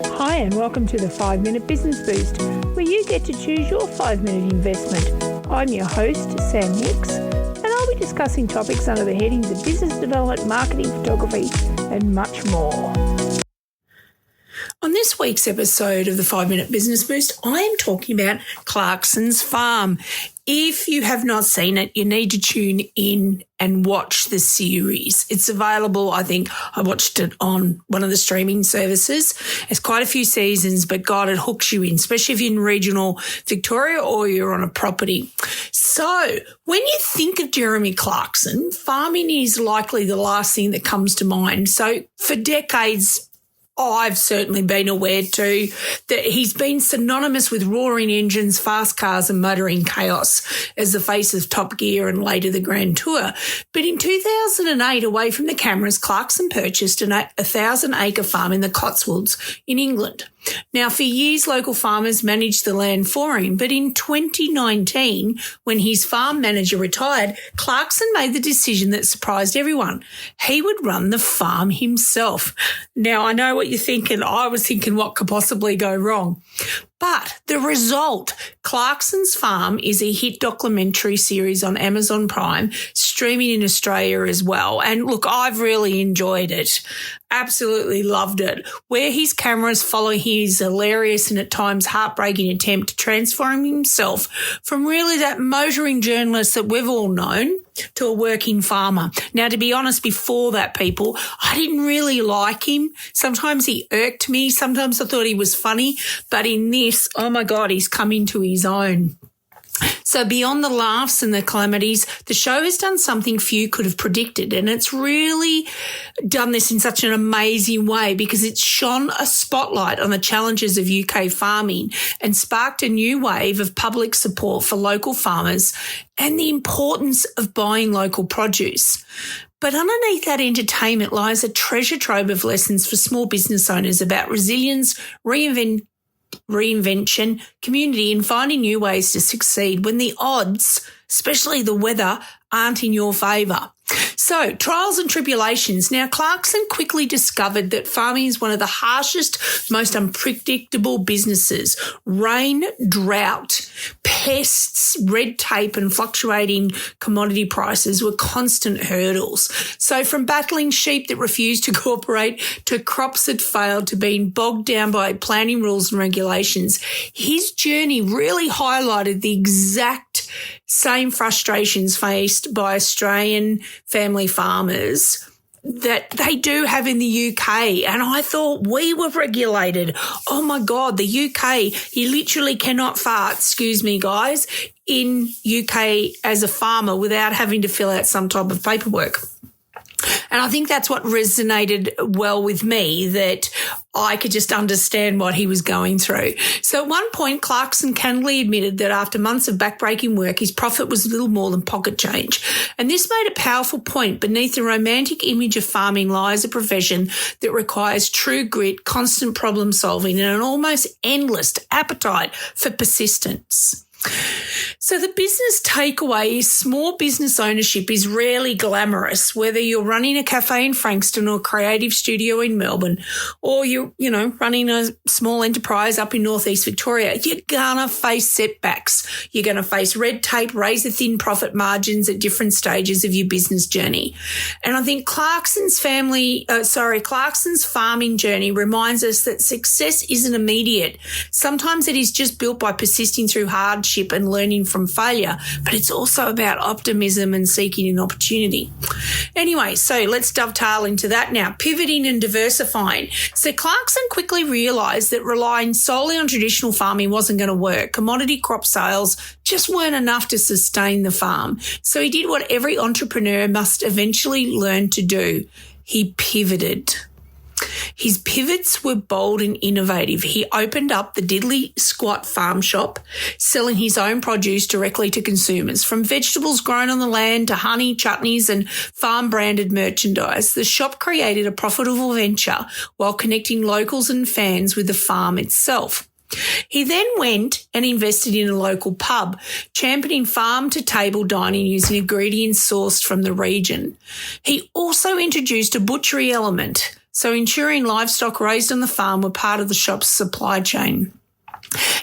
Hi and welcome to the 5-Minute Business Boost, where you get to choose your 5-minute investment. I'm your host, Sam Hicks, and I'll be discussing topics under the headings of business development, marketing, photography, and much more. On this week's episode of the 5-Minute Business Boost, I am talking about Clarkson's farm. If you have not seen it, you need to tune in and watch the series. It's available, I think I watched it on one of the streaming services. It's quite a few seasons, but God, it hooks you in, especially if you're in regional Victoria or you're on a property. So when you think of Jeremy Clarkson, farming is likely the last thing that comes to mind. So for decades, I've certainly been aware too that he's been synonymous with roaring engines, fast cars and motoring chaos as the face of Top Gear and later the Grand Tour. But in 2008, away from the cameras, Clarkson purchased a 1,000-acre farm in the Cotswolds in England. Now, for years, local farmers managed the land for him, but in 2019, when his farm manager retired, Clarkson made the decision that surprised everyone. He would run the farm himself. Now, I know what you're thinking. I was thinking what could possibly go wrong. But the result, Clarkson's Farm is a hit documentary series on Amazon Prime, streaming in Australia as well. And look, I've really enjoyed it. Absolutely loved it. Where his cameras follow his hilarious and at times heartbreaking attempt to transform himself from really that motoring journalist that we've all known to a working farmer. Now, to be honest, before that, people, I didn't really like him. Sometimes he irked me. Sometimes I thought he was funny. But in this, oh my God, he's come into his own. So beyond the laughs and the calamities, the show has done something few could have predicted, and it's really done this in such an amazing way because it's shone a spotlight on the challenges of UK farming and sparked a new wave of public support for local farmers and the importance of buying local produce. But underneath that entertainment lies a treasure trove of lessons for small business owners about resilience, reinvention, community, and finding new ways to succeed when the odds, especially the weather, aren't in your favour. So, trials and tribulations. Now, Clarkson quickly discovered that farming is one of the harshest, most unpredictable businesses. Rain, drought, pests, red tape and fluctuating commodity prices were constant hurdles. So from battling sheep that refused to cooperate to crops that failed to being bogged down by planning rules and regulations, his journey really highlighted the exact same frustrations faced by Australian family farmers that they do have in the UK. And I thought we were regulated. Oh my God, the UK, you literally cannot fart, excuse me guys, in UK as a farmer without having to fill out some type of paperwork. And I think that's what resonated well with me, that I could just understand what he was going through. So at one point, Clarkson candidly admitted that after months of backbreaking work, his profit was little more than pocket change. And this made a powerful point. Beneath the romantic image of farming lies a profession that requires true grit, constant problem solving, and an almost endless appetite for persistence. So the business takeaway is small business ownership is rarely glamorous, whether you're running a cafe in Frankston or a creative studio in Melbourne, or you're, running a small enterprise up in northeast Victoria. You're going to face setbacks. You're going to face red tape, razor-thin profit margins at different stages of your business journey. And I think Clarkson's farming journey reminds us that success isn't immediate. Sometimes it is just built by persisting through hardship and learning from failure, but it's also about optimism and seeking an opportunity. Anyway, so let's dovetail into that now, pivoting and diversifying. So Clarkson quickly realised that relying solely on traditional farming wasn't going to work. Commodity crop sales just weren't enough to sustain the farm. So he did what every entrepreneur must eventually learn to do. He pivoted. His pivots were bold and innovative. He opened up the diddly squat farm shop, selling his own produce directly to consumers. From vegetables grown on the land to honey, chutneys and farm-branded merchandise, the shop created a profitable venture while connecting locals and fans with the farm itself. He then went and invested in a local pub, championing farm-to-table dining using ingredients sourced from the region. He also introduced a butchery element, so ensuring livestock raised on the farm were part of the shop's supply chain.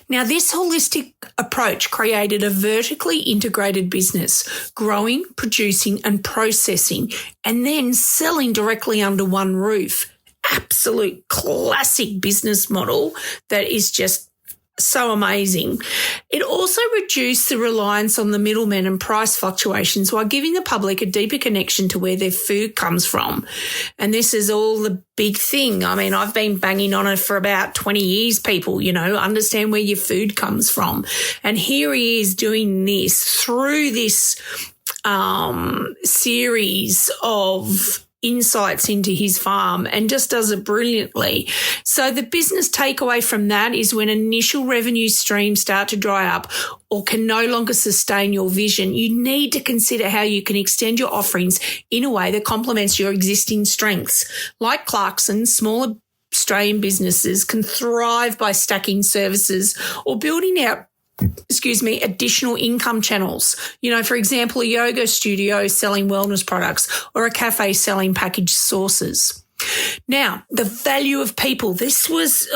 Now, this holistic approach created a vertically integrated business, growing, producing and processing, and then selling directly under one roof. Absolute classic business model that is just so amazing. It also reduced the reliance on the middlemen and price fluctuations while giving the public a deeper connection to where their food comes from. And this is all the big thing. I mean, I've been banging on it for about 20 years, people, understand where your food comes from. And here he is doing this through this series of insights into his farm and just does it brilliantly. So the business takeaway from that is when initial revenue streams start to dry up or can no longer sustain your vision, you need to consider how you can extend your offerings in a way that complements your existing strengths. Like Clarkson, smaller Australian businesses can thrive by stacking services or building out additional income channels. For example, a yoga studio selling wellness products or a cafe selling packaged sauces. Now, the value of people. This was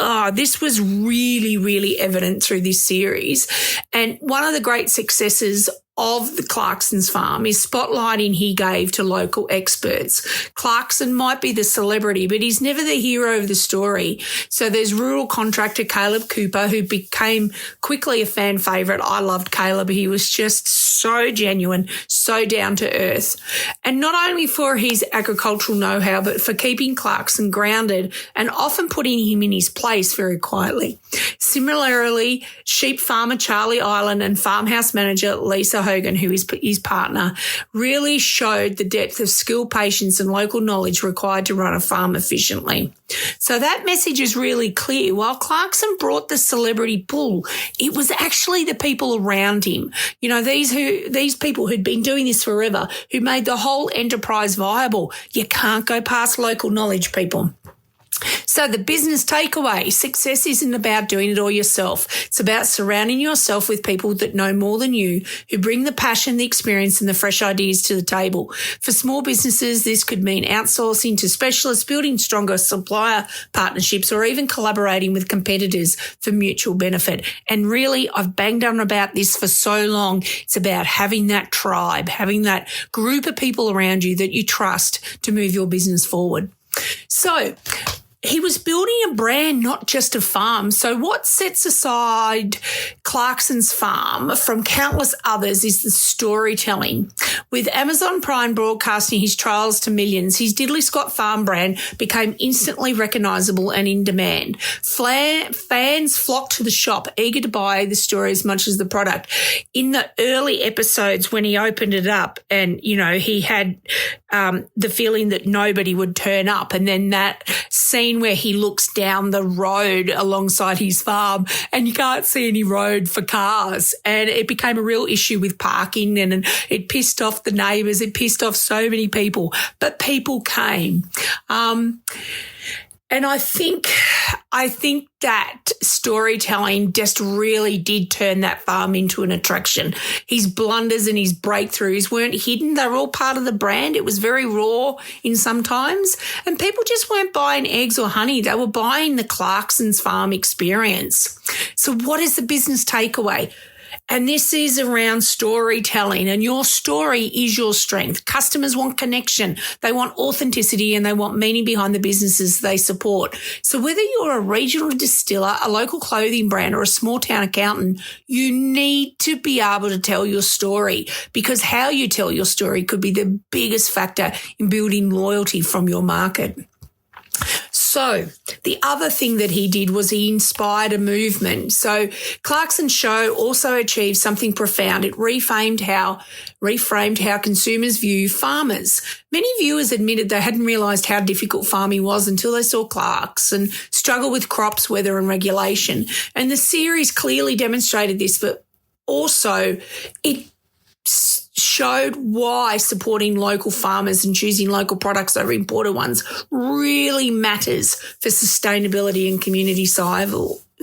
really, really evident through this series. And one of the great successes of the Clarkson's farm is spotlighting he gave to local experts. Clarkson might be the celebrity, but he's never the hero of the story. So there's rural contractor Caleb Cooper, who became quickly a fan favourite. I loved Caleb. He was just so genuine, so down to earth. And not only for his agricultural know-how, but for keeping Clarkson grounded and often putting him in his place very quietly. Similarly, sheep farmer Charlie Island and farmhouse manager Lisa Hogan, who is his partner, really showed the depth of skill, patience and local knowledge required to run a farm efficiently. So that message is really clear. While Clarkson brought the celebrity pull, it was actually the people around him. These people who'd been doing this forever, who made the whole enterprise viable. You can't go past local knowledge, people. So the business takeaway, success isn't about doing it all yourself. It's about surrounding yourself with people that know more than you, who bring the passion, the experience and the fresh ideas to the table. For small businesses, this could mean outsourcing to specialists, building stronger supplier partnerships or even collaborating with competitors for mutual benefit. And really, I've banged on about this for so long. It's about having that tribe, having that group of people around you that you trust to move your business forward. So he was building a brand, not just a farm. So what sets aside Clarkson's farm from countless others is the storytelling. With Amazon Prime broadcasting his trials to millions, his Diddley Scott farm brand became instantly recognisable and in demand. Fans flocked to the shop, eager to buy the story as much as the product. In the early episodes when he opened it up and, he had the feeling that nobody would turn up, and then that scene where he looks down the road alongside his farm and you can't see any road for cars, and it became a real issue with parking and it pissed off the neighbours, it pissed off so many people, but people came. And I think that storytelling just really did turn that farm into an attraction. His blunders and his breakthroughs weren't hidden. They were all part of the brand. It was very raw in some times. And people just weren't buying eggs or honey. They were buying the Clarkson's farm experience. So what is the business takeaway? And this is around storytelling, and your story is your strength. Customers want connection. They want authenticity and they want meaning behind the businesses they support. So whether you're a regional distiller, a local clothing brand or a small town accountant, you need to be able to tell your story, because how you tell your story could be the biggest factor in building loyalty from your market. So the other thing that he did was he inspired a movement. So Clarkson's show also achieved something profound. It reframed how consumers view farmers. Many viewers admitted they hadn't realised how difficult farming was until they saw Clarkson struggle with crops, weather and regulation. And the series clearly demonstrated this, but also it showed why supporting local farmers and choosing local products over imported ones really matters for sustainability and community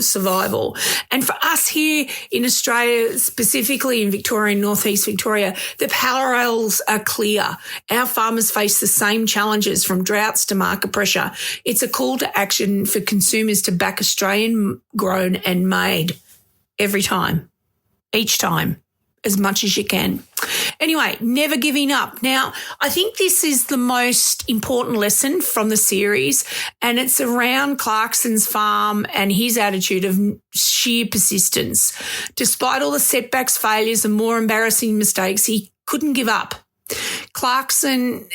survival. And for us here in Australia, specifically in Victoria and Northeast Victoria, the parallels are clear. Our farmers face the same challenges, from droughts to market pressure. It's a call to action for consumers to back Australian grown and made every time, each time, as much as you can. Anyway, never giving up. Now, I think this is the most important lesson from the series, and it's around Clarkson's farm and his attitude of sheer persistence. Despite all the setbacks, failures, and more embarrassing mistakes, he couldn't give up. Clarkson,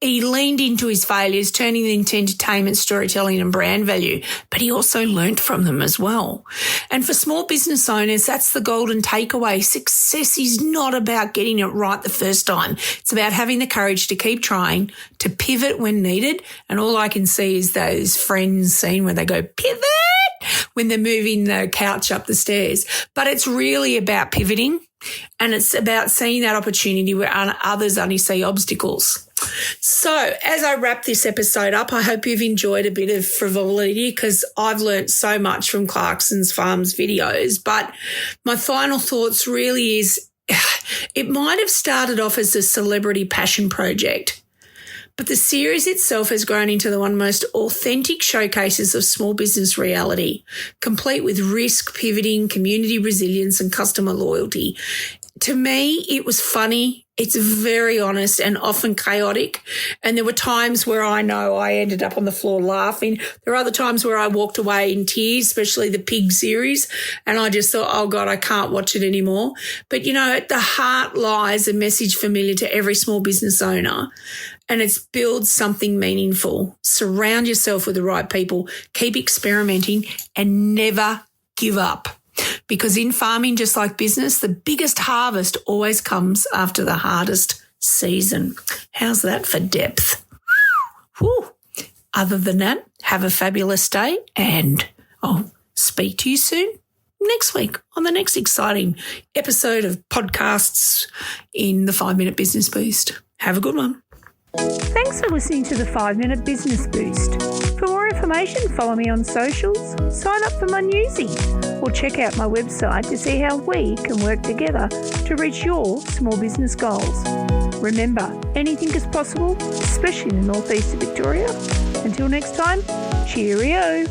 he leaned into his failures, turning them into entertainment, storytelling and brand value, but he also learnt from them as well. And for small business owners, that's the golden takeaway. Success is not about getting it right the first time. It's about having the courage to keep trying, to pivot when needed. And all I can see is those Friends scene where they go, pivot, when they're moving the couch up the stairs. But it's really about pivoting, and it's about seeing that opportunity where others only see obstacles. So as I wrap this episode up, I hope you've enjoyed a bit of frivolity, because I've learnt so much from Clarkson's Farms videos. But my final thoughts really is, it might have started off as a celebrity passion project, but the series itself has grown into the one of the most authentic showcases of small business reality, complete with risk, pivoting, community resilience and customer loyalty. To me, it was funny. It's very honest and often chaotic. And there were times where I know I ended up on the floor laughing. There are other times where I walked away in tears, especially the pig series. And I just thought, oh God, I can't watch it anymore. But you know, at the heart lies a message familiar to every small business owner. And it's build something meaningful. Surround yourself with the right people. Keep experimenting and never give up. Because in farming, just like business, the biggest harvest always comes after the hardest season. How's that for depth? Whew. Other than that, have a fabulous day, and I'll speak to you soon next week on the next exciting episode of podcasts in the 5-Minute Business Boost. Have a good one. Thanks for listening to the 5-Minute Business Boost. For more information, follow me on socials, sign up for my newsy, or check out my website to see how we can work together to reach your small business goals. Remember, anything is possible, especially in the northeast of Victoria. Until next time, cheerio.